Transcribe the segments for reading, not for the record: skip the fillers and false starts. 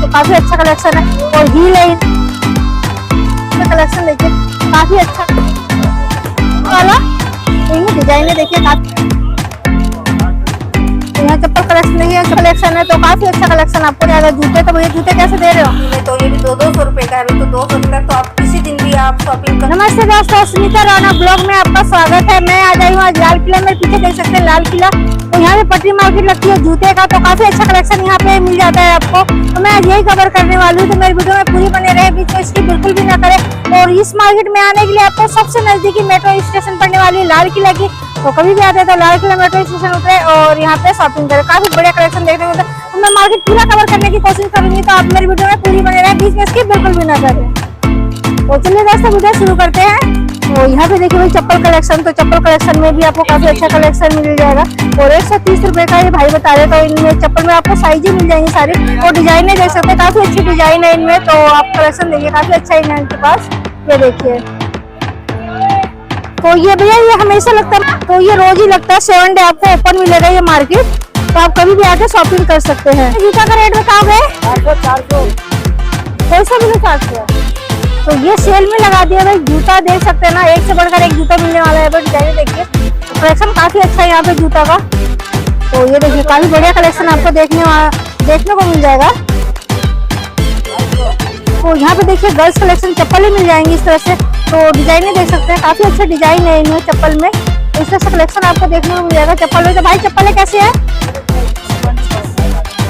तो काफी अच्छा कलेक्शन है। और हील है, कलेक्शन देखिए काफी अच्छा वाला, डिजाइन है देखिए काफी। यहाँ चप्पल कलेक्शन देखिए, कलेक्शन है तो काफी अच्छा कलेक्शन आपको जाएगा। जूते तो भैया जूते कैसे दे रहे हो? तो ये भी 200 रुपए का है, तो 200 रुपए तो आप किसी दिन भी आप शॉपिंग कर। नमस्ते दोस्तों, सुनीता राणा ब्लॉग में आपका स्वागत है। मैं आ जाई हूँ आज लाल किला में। पीछे देख सकते हैं लाल किला, तो यहाँ पे पटरी मार्केट लगती है जूते का, तो काफी अच्छा कलेक्शन यहाँ पे मिल जाता है आपको। तो मैं आज यही कवर करने वाली हूँ, तो मेरी वीडियो में पूरी बने रहे, बीच में इसकी बिल्कुल भी ना करे। और इस मार्केट में आने के लिए आपको सबसे नजदीकी मेट्रो स्टेशन पड़ने वाली है लाल किला की, तो कभी भी आते हैं तो लाल किला मेट्रो स्टेशन उतरे और यहाँ पे शॉपिंग करें। काफी बढ़िया कलेक्शन देखने को मिलता है। तो मैं मार्केट पूरा कवर करने की कोशिश करूंगी, तो आप मेरी वीडियो में पूरी बने रहे, बीच में इसकी बिल्कुल भी ना करें। तो चलिए दोस्तों वीडियो शुरू करते हैं। तो यहाँ पे देखिए भाई चप्पल कलेक्शन, तो चप्पल कलेक्शन में भी आपको काफी अच्छा कलेक्शन मिल जाएगा। और 130 रुपए का ये भाई बता रहे, तो इनमें चप्पल में आपको साइज ही मिल जाएंगी सारी। और डिजाइन देख सकते हैं, काफी अच्छी डिजाइन है इनमें, तो आप कलेक्शन देखिए काफी अच्छा है इनके पास। ये देखिए, तो ये भैया ये हमेशा लगता है, तो ये रोज ही लगता है, 7 डे आपको ओपन मिलेगा ये मार्केट, तो आप कभी भी आके शॉपिंग कर सकते हैं। जूता का रेट बताओगे? 400 पैसा भी 400। तो ये सेल में लगा दिया भाई, जूता देख सकते हैं ना, एक से बढ़कर एक जूता मिलने वाला है। डिजाइन देखिए, कलेक्शन काफी अच्छा है यहाँ पे जूता का। तो ये देखिए काफी बढ़िया कलेक्शन आपको देखने को मिल जाएगा। तो यहाँ पे देखिए गर्ल्स कलेक्शन चप्पल ही मिल जाएंगी इस तरह से, तो डिजाइन देख सकते हैं, काफी अच्छा डिजाइन है इनमें चप्पल में। इस तरह से कलेक्शन आपको देखने को मिल जाएगा चप्पल में। तो भाई चप्पल कैसे है?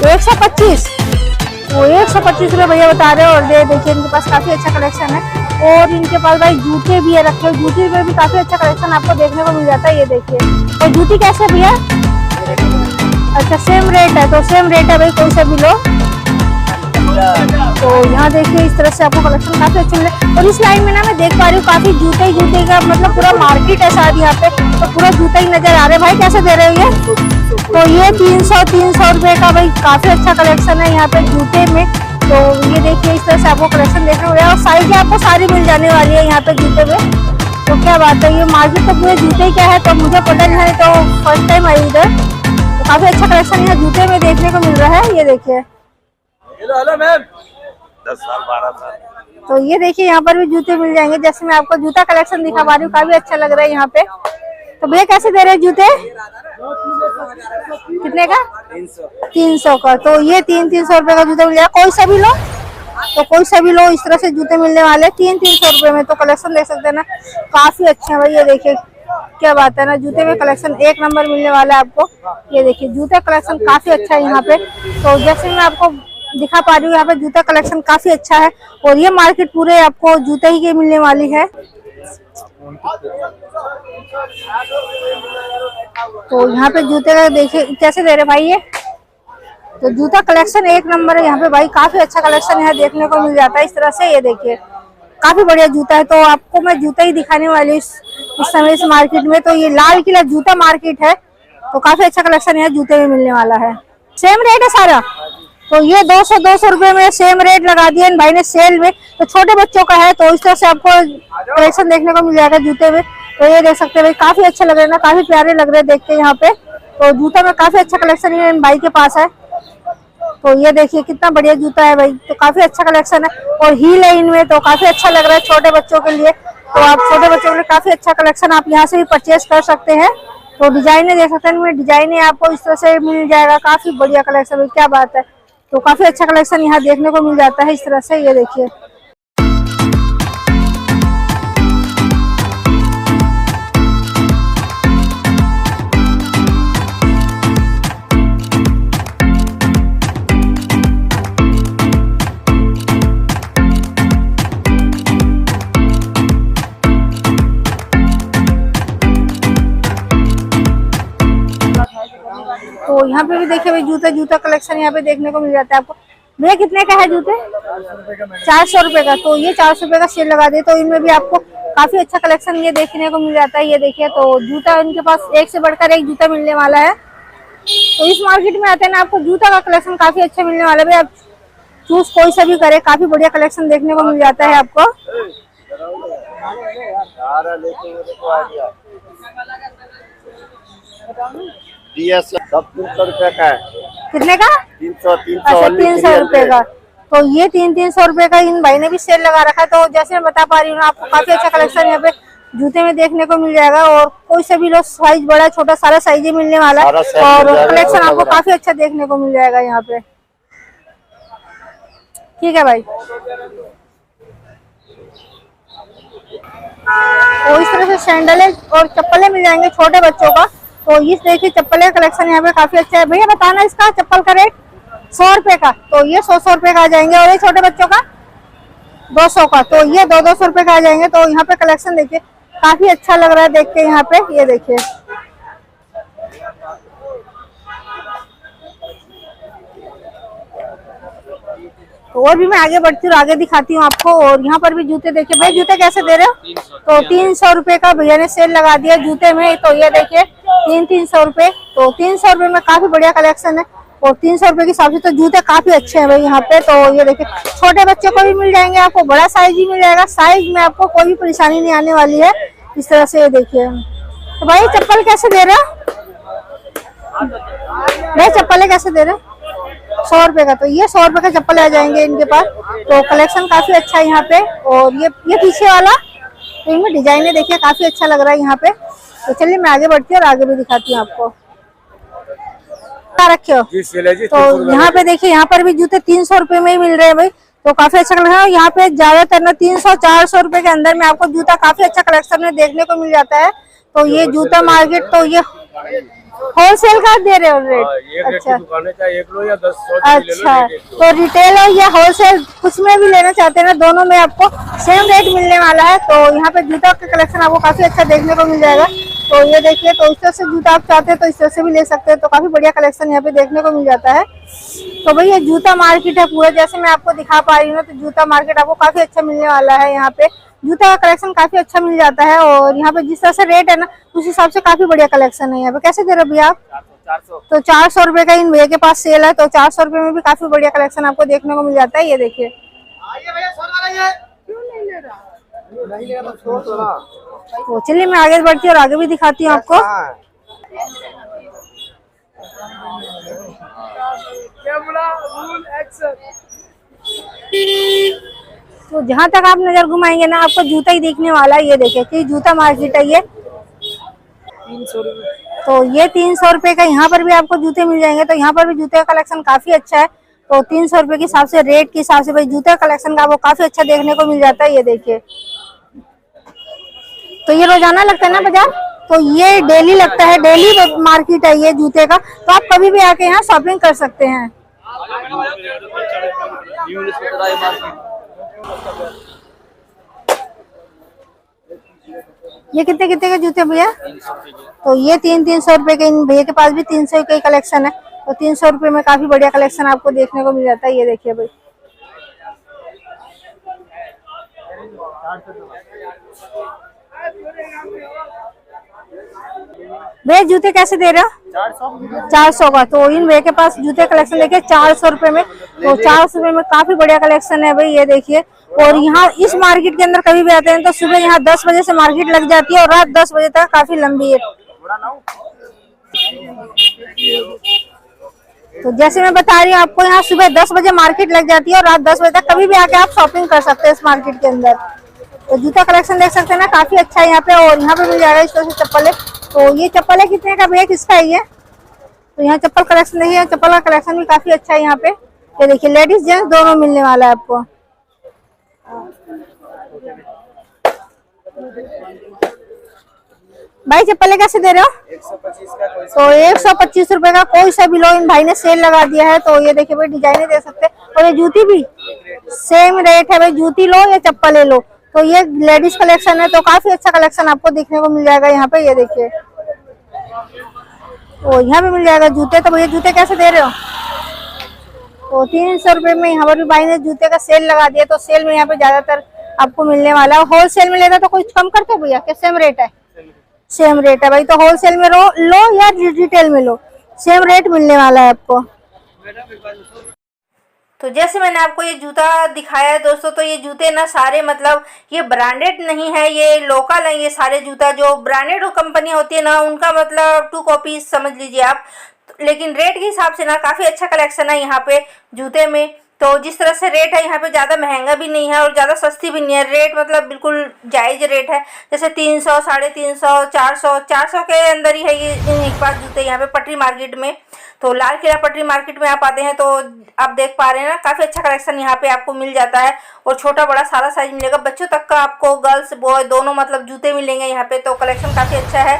125। वो 125 रुपये भैया बता रहे हो। और देखिए इनके पास काफी अच्छा कलेक्शन है। और इनके पास भाई जूते भी है रखे हुए, जूते में भी काफी अच्छा कलेक्शन आपको देखने को मिल जाता है। ये देखिए, और जूती कैसे है भैया? अच्छा सेम रेट है, तो सेम रेट है भाई, कोई सा भी लो। तो यहाँ देखिए इस तरह से आपको कलेक्शन काफी अच्छे मिले। और इस लाइन में ना मैं देख पा रही हूँ काफी जूते का मतलब पूरा मार्केट है शायद यहाँ पे, तो पूरा जूता ही नजर आ रहा है। भाई कैसे दे रहे हो ये? तो ये 300 रुपए का भाई, काफी अच्छा कलेक्शन है यहाँ पे जूते में। तो ये देखिए इस तरह से आपको कलेक्शन देखने को मिलेगा। और साइज आपको सारी मिल जाने वाली है यहाँ पे जूते में। तो क्या बात है, ये मार्केट तो पूरे जूते ही क्या है, तो मुझे पता नहीं है, तो फर्स्ट टाइम आई इधर। तो काफी अच्छा कलेक्शन यहाँ जूते में देखने को मिल रहा है। ये देखिए, हेलो मैम, 10 साल 12 साल। तो ये देखिए यहाँ पर भी जूते मिल जाएंगे। जैसे मैं आपको जूता कलेक्शन दिखा पा रही हूँ, काफी अच्छा लग रहा है यहाँ पे। तो भैया कैसे दे रहे हैं जूते? कितने का? 300 का। तो ये 300 रुपए का जूता मिल जाएगा, कोई सा भी लो, तो कोई सा भी लो, इस तरह से जूते मिलने वाले 300 रुपए में। तो कलेक्शन देख सकते हैं ना, काफी अच्छे है भाई। ये देखिए क्या बात है ना, जूते में कलेक्शन एक नंबर मिलने वाला है आपको। ये देखिए जूते कलेक्शन काफी अच्छा है यहाँ पे। तो जैसे मैं आपको दिखा पा रही हूँ, यहाँ पे जूता कलेक्शन काफी अच्छा है। और ये मार्केट पूरे आपको जूते ही के मिलने वाली है। तो यहाँ पे जूते का देखिए कैसे दे रहे भाई ये, तो जूता कलेक्शन एक नंबर है यहाँ पे भाई, काफी अच्छा कलेक्शन है देखने को मिल जाता है इस तरह से। ये देखिए काफी बढ़िया जूता है। तो आपको मैं जूता ही दिखाने वाली इस समय इस मार्केट में। तो ये लाल किला जूता मार्केट है, तो काफी अच्छा कलेक्शन यहाँ जूते में मिलने वाला है। सेम रेट है सारा, तो ये 200 रुपए में सेम रेट लगा दिया भाई ने सेल में। तो छोटे बच्चों का है, तो इस तरह से आपको कलेक्शन देखने को मिल जाएगा जूते में। तो ये देख सकते हैं भाई, काफी अच्छे लग रहे हैं ना, काफी प्यारे लग रहे हैं देख के यहाँ पे। तो जूता में काफी अच्छा कलेक्शन है भाई के पास है। तो ये देखिए कितना बढ़िया जूता है भाई, तो काफी अच्छा कलेक्शन है। और हील है इनमें, तो काफी अच्छा लग रहा है छोटे बच्चों के लिए। तो आप छोटे बच्चों के लिए काफी अच्छा कलेक्शन आप यहाँ से भी परचेज कर सकते हैं। तो डिजाइन देख सकते हैं, इनमें डिजाइन आपको इस तरह से मिल जाएगा, काफी बढ़िया कलेक्शन, क्या बात है। तो काफी अच्छा कलेक्शन यहाँ देखने को मिल जाता है इस तरह से। ये देखिए तो यहाँ पे भी देखिए भाई जूता कलेक्शन यहाँ पे देखने को मिल जाता है आपको। भैया कितने का है जूते? 400 रुपए का। तो ये 400 रुपए का सेल लगा दे, तो इनमें भी आपको काफी अच्छा कलेक्शन ये देखने को मिल जाता है। ये देखिए, तो जूता इनके पास एक से बढ़कर एक जूता मिलने वाला है। तो इस मार्केट में आते हैं ना, आपको जूता का कलेक्शन काफी अच्छा मिलने वाला है भाई। आप चूज कोई सा भी करे, काफी बढ़िया कलेक्शन देखने को मिल जाता है आपको। सब 300 रुपए का है। कितने का? 300 300 रुपए का। तो ये 300 रुपए का इन भाई ने भी सेल लगा रखा है। तो जैसे मैं बता पा रही हूँ आपको, काफी अच्छा कलेक्शन यहाँ पे जूते में देखने को मिल जाएगा। और कोई से भी लो, साइज बड़ा छोटा सारा साइज ही मिलने वाला है। और कलेक्शन आपको काफी अच्छा देखने को मिल जाएगा यहाँ पे। ठीक है भाई। तो इस तरह से सैंडल और चप्पलें मिल जाएंगे छोटे बच्चों का। तो इस देखिए चप्पल का कलेक्शन यहाँ पे काफी अच्छा है। भैया बताना इसका चप्पल का रेट? 100 रुपए का। तो ये 100 रुपए का आ जाएंगे। और ये छोटे बच्चों का 200 का। तो ये 200 रुपए का आ जाएंगे। तो यहाँ पे कलेक्शन देखिए काफी अच्छा लग रहा है देख के यहाँ पे। ये देखिए तो और भी मैं आगे बढ़ती हूँ, आगे दिखाती हूँ आपको। और यहाँ पर भी जूते देखिए। भाई जूते कैसे दे रहे हो? तो 300 रुपए का भैया ने सेल लगा दिया जूते में। तो ये देखिए 300 रुपए। तो 300 रुपए में काफी बढ़िया कलेक्शन है। और 300 रुपए के हिसाब से तो जूते काफी अच्छे हैं भाई यहाँ पे। तो ये देखिए छोटे बच्चों को भी मिल जाएंगे, आपको बड़ा साइज भी मिल जाएगा। साइज में आपको कोई भी परेशानी नहीं आने वाली है। इस तरह से ये देखिए। तो भाई चप्पल कैसे दे रहे हो? भाई चप्पल कैसे दे रहे हो? 100 रुपए का। तो ये 100 रुपए का चप्पल आ जाएंगे इनके पास। तो कलेक्शन काफी अच्छा है यहाँ पे। और ये पीछे वाला तो इनमें डिजाइने देखिए काफी अच्छा लग रहा है यहाँ पे। तो चलिए मैं आगे बढ़ती हूँ और आगे भी दिखाती हूँ आपको। रखे हो तो यहाँ पे देखिए, यहाँ पर भी जूते 300 रुपए में ही मिल रहे हैं भाई। तो काफी अच्छा कलेक्शन है। यहाँ पे ज्यादातर ना 300-400 रुपए के अंदर में आपको जूता काफी अच्छा कलेक्शन में देखने को मिल जाता है। तो ये जूता मार्केट, तो ये होलसेल का दे रहे हो रेट? अच्छा एक लो या 10 अच्छा। तो रिटेल और या होलसेल कुछ में भी लेना चाहते हैं ना, दोनों में आपको सेम रेट मिलने वाला है। तो यहाँ पे जूता का कलेक्शन आपको काफी अच्छा देखने को मिल जाएगा। तो ये देखिए, तो इस तरह से जूता आप चाहते हैं तो इस तरह से भी ले सकते हैं। तो काफी बढ़िया कलेक्शन यहाँ पे देखने को मिल जाता है। तो भाई ये जूता मार्केट है पूरा, जैसे मैं आपको दिखा पा रही हूँ। तो जूता मार्केट आपको काफी अच्छा मिलने वाला है। यहाँ पे जूता का कलेक्शन काफी अच्छा मिल जाता है। और यहाँ पे जिस तरह से रेट है ना, उस हिसाब से काफी बढ़िया कलेक्शन है यहाँ पे। कैसे दे रहे हो भैया आप? 400। तो 400 रुपए का इन भैया के पास सेल है। तो 400 रुपए में भी काफी बढ़िया कलेक्शन आपको देखने को मिल जाता है। ये देखिए। तो चलिए मैं आगे बढ़ती हूँ और आगे भी दिखाती हूँ आपको। तो जहाँ तक आप नजर घुमाएंगे ना, आपको जूता ही देखने वाला है। ये देखिए कि जूता मार्केट है ये। 300 रुपए। तो ये 300 रुपए का यहाँ पर भी आपको जूते मिल जाएंगे। तो यहाँ पर भी जूते का कलेक्शन काफी अच्छा है। तो 300 रुपए के हिसाब से, रेट के हिसाब से भाई जूते का कलेक्शन का आपको काफी अच्छा देखने को मिल जाता है। ये देखिए। तो ये रोजाना लगता है ना बाजार? तो ये डेली लगता है, डेली मार्केट है ये जूते का। तो आप कभी भी आके यहाँ शॉपिंग कर सकते हैं। ये कितने कितने के जूते भैया? तो ये 300 रुपए के। इन भैया के पास भी 300 के कलेक्शन है। तो 300 रुपए में काफी बढ़िया कलेक्शन आपको देखने को मिल जाता है। ये देखिए भाई। भैया जूते कैसे दे रहे हो? 400 का। तो इन भैया के पास जूते कलेक्शन देखिए 400 रुपए में। तो 400 रुपए में काफी बढ़िया कलेक्शन है भाई। ये देखिए। और यहाँ इस मार्केट के अंदर कभी भी आते हैं तो सुबह यहाँ 10 बजे से मार्केट लग जाती है और रात 10 बजे तक काफी लंबी है। तो जैसे मैं बता रही हूँ आपको, यहाँ सुबह 10 बजे मार्केट लग जाती है और रात 10 बजे तक कभी भी आके आप शॉपिंग कर सकते हैं इस मार्केट के अंदर। तो जूता कलेक्शन देख सकते हैं ना, काफी अच्छा है यहाँ पे। और यहाँ पे मिल जाएगा इस तरह से चप्पल है। तो ये चप्पल है कितने का भैया, किसका है ये? तो यहाँ चप्पल कलेक्शन देखिए, चप्पल का कलेक्शन भी काफी अच्छा है यहाँ पे। ये देखिए लेडीज जेंट्स दोनों मिलने वाला है आपको। भाई चप्पल कैसे दे रहे हो? 125 का। तो 125 रुपए का कोई सा भी लो, इन भाई ने सेल लगा दिया है। तो ये देखिए भाई डिजाइने दे सकते हैं। और ये जूती भी सेम रेट है भाई, जूती लो या चप्पल ले लो। तो ये लेडीज कलेक्शन है। तो काफी अच्छा कलेक्शन आपको देखने को मिल जाएगा यहाँ पे। ये देखिए। तो यहाँ पे मिल जाएगा जूते। तो भैया जूते कैसे दे रहे हो? तो 300 रुपए में यहाँ पर भी भाई ने जूते का सेल लगा दिया। तो सेल में यहाँ पे ज्यादातर आपको मिलने वाला है। होलसेल में लेता तो कुछ कम करते भैया? क्या सेम रेट है? सेम रेट है भाई। तो होलसेल में लो या रिटेल में लो, सेम रेट मिलने वाला है आपको। तो जैसे मैंने आपको ये जूता दिखाया है दोस्तों, तो ये जूते ना सारे मतलब ये ब्रांडेड नहीं है, ये लोकल है। ये सारे जूता जो ब्रांडेड कंपनी होती है ना, उनका मतलब 2 कॉपीज समझ लीजिए आप। लेकिन रेट के हिसाब से ना काफ़ी अच्छा कलेक्शन है यहाँ पे जूते में। तो जिस तरह से रेट है यहाँ पे ज़्यादा महंगा भी नहीं है और ज़्यादा सस्ती भी नहीं है, रेट मतलब बिल्कुल जायज़ रेट है। जैसे 300, 350, 400 के अंदर ही है ये एक पास जूते यहाँ पे पटरी मार्केट में। तो लाल किला पटरी मार्केट में आप आते हैं तो आप देख पा रहे हैं ना, काफ़ी अच्छा कलेक्शन यहाँ पे आपको मिल जाता है और छोटा बड़ा सारा साइज मिलेगा, बच्चों तक का आपको, गर्ल्स बॉय दोनों मतलब जूते मिलेंगे यहाँ पे। तो कलेक्शन काफ़ी अच्छा है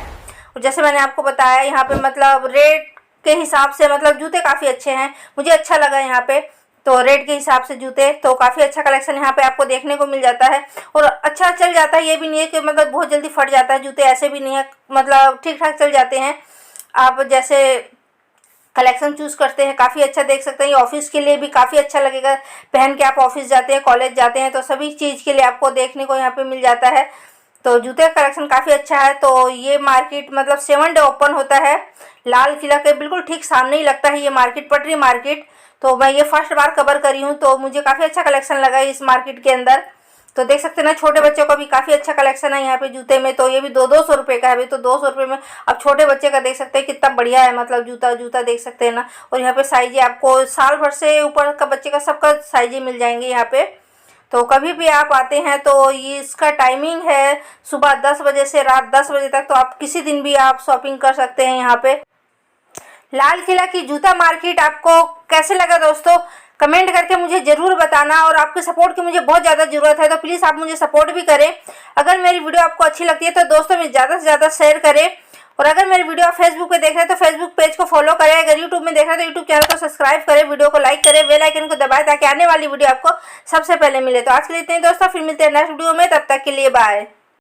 और जैसे मैंने आपको बताया यहाँ पे मतलब रेट के हिसाब से मतलब जूते काफ़ी अच्छे हैं, मुझे अच्छा लगा यहाँ पे। तो रेट के हिसाब से जूते तो काफ़ी अच्छा कलेक्शन यहाँ पे आपको देखने को मिल जाता है और अच्छा चल जाता है। ये भी नहीं है कि मतलब बहुत जल्दी फट जाता है जूते, ऐसे भी नहीं है, मतलब ठीक ठाक चल जाते हैं। आप जैसे कलेक्शन चूज़ करते हैं काफ़ी अच्छा देख सकते हैं, ये ऑफिस के लिए भी काफ़ी अच्छा लगेगा, पहन के आप ऑफिस जाते हैं, कॉलेज जाते हैं, तो सभी चीज़ के लिए आपको देखने को यहाँ पे मिल जाता है। तो जूते का कलेक्शन काफ़ी अच्छा है। तो ये मार्केट मतलब 7 डे ओपन होता है, लाल किला के बिल्कुल ठीक सामने ही लगता है ये मार्केट, पटरी मार्केट। तो मैं ये फर्स्ट बार कवर करी हूँ तो मुझे काफ़ी अच्छा कलेक्शन लगा इस मार्केट के अंदर। तो देख सकते हैं ना, छोटे बच्चों का भी काफ़ी अच्छा कलेक्शन है यहाँ पे जूते में। तो ये भी 200 रुपये का है अभी, तो 200 रुपये में अब छोटे बच्चे का देख सकते हैं कितना बढ़िया है, मतलब जूता देख सकते हैं ना। और यहाँ पे साइजें आपको साल भर से ऊपर का बच्चे का सबका साइजें मिल जाएंगे यहाँ पे। तो कभी भी आप आते हैं तो ये इसका टाइमिंग है सुबह 10 बजे से रात 10 बजे तक, तो आप किसी दिन भी आप शॉपिंग कर सकते हैं यहाँ पे। लाल किला की जूता मार्केट आपको कैसे लगा दोस्तों, कमेंट करके मुझे ज़रूर बताना और आपके सपोर्ट की मुझे बहुत ज़्यादा ज़रूरत है, तो प्लीज़ आप मुझे सपोर्ट भी करें। अगर मेरी वीडियो आपको अच्छी लगती है तो दोस्तों में ज़्यादा से ज़्यादा शेयर करें और अगर मेरी वीडियो आप फेसबुक पे देख रहे हैं तो फेसबुक पेज को फॉलो करें, अगर यूट्यूब में देख रहे हैं तो यूट्यूब चैनल को सब्सक्राइब करें, वीडियो को लाइक करें, बेल आइकन को दबाएं ताकि आने वाली वीडियो आपको सबसे पहले मिले। तो आज के लिए इतने ही दोस्तों, फिर मिलते हैं नेक्स्ट वीडियो में, तब तक के लिए बाय।